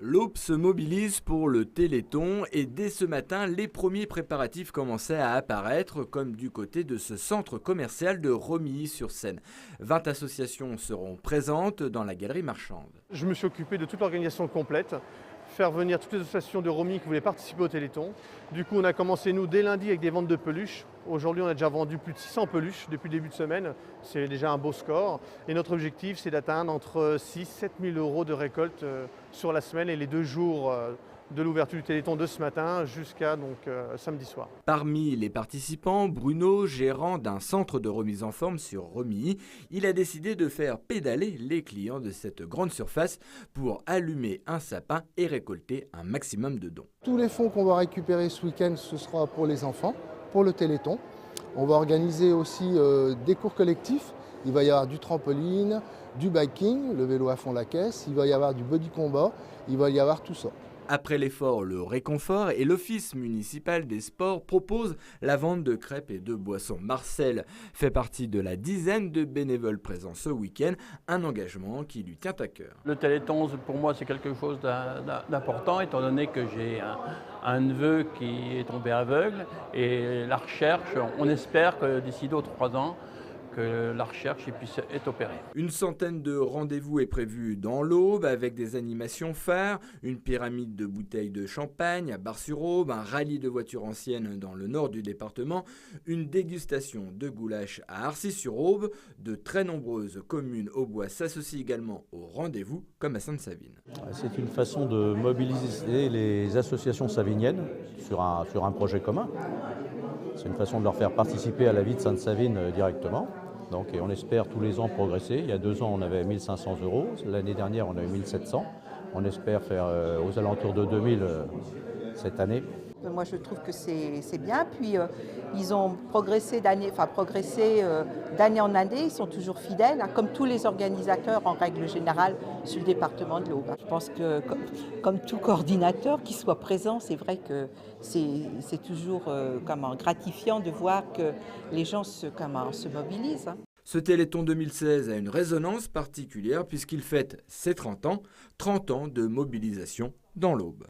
L'Aube se mobilise pour le Téléthon et dès ce matin, les premiers préparatifs commençaient à apparaître, comme du côté de ce centre commercial de Romilly-sur-Seine. 20 associations seront présentes dans la galerie marchande. Je me suis occupé de toute l'organisation complète, faire venir toutes les associations de Romilly qui voulaient participer au Téléthon. Du coup, on a commencé nous dès lundi avec des ventes de peluches. Aujourd'hui, on a déjà vendu plus de 600 peluches depuis le début de semaine. C'est déjà un beau score. Et notre objectif, c'est d'atteindre entre 6 000 et 7 000 euros de récolte sur la semaine et les 2 jours de l'ouverture du Téléthon de ce matin jusqu'à samedi soir. Parmi les participants, Bruno, gérant d'un centre de remise en forme sur Romilly, il a décidé de faire pédaler les clients de cette grande surface pour allumer un sapin et récolter un maximum de dons. Tous les fonds qu'on va récupérer ce week-end, ce sera pour les enfants, pour le Téléthon. On va organiser aussi des cours collectifs. Il va y avoir du trampoline, du biking, le vélo à fond la caisse, il va y avoir du body combat, il va y avoir tout ça. Après l'effort, le réconfort et l'Office municipal des sports propose la vente de crêpes et de boissons. Marcel fait partie de la dizaine de bénévoles présents ce week-end, un engagement qui lui tient à cœur. Le Téléthon, pour moi, c'est quelque chose d'important, étant donné que j'ai un neveu qui est tombé aveugle. Et la recherche, on espère que d'ici 2 ou 3 ans, que la recherche puisse être opérée. Une centaine de rendez-vous est prévue dans l'Aube avec des animations phares, une pyramide de bouteilles de champagne à Bar-sur-Aube, un rallye de voitures anciennes dans le nord du département, une dégustation de goulash à Arcis-sur-Aube. De très nombreuses communes aubois s'associent également au rendez-vous comme à Sainte-Savine. C'est une façon de mobiliser les associations saviniennes sur un projet commun. C'est une façon de leur faire participer à la vie de Sainte-Savine directement. Et on espère tous les ans progresser. Il y a 2 ans, on avait 1 500 euros. L'année dernière, on a eu 1 700. On espère faire aux alentours de 2 000 cette année. Moi, je trouve que c'est bien. Puis, ils ont progressé d'année en année. Ils sont toujours fidèles, comme tous les organisateurs en règle générale sur le département de l'Aube. Je pense que, comme tout coordinateur qui soit présent, c'est vrai que c'est toujours gratifiant de voir que les gens se mobilisent. Ce Téléthon 2016 a une résonance particulière puisqu'il fête ses 30 ans de mobilisation dans l'Aube.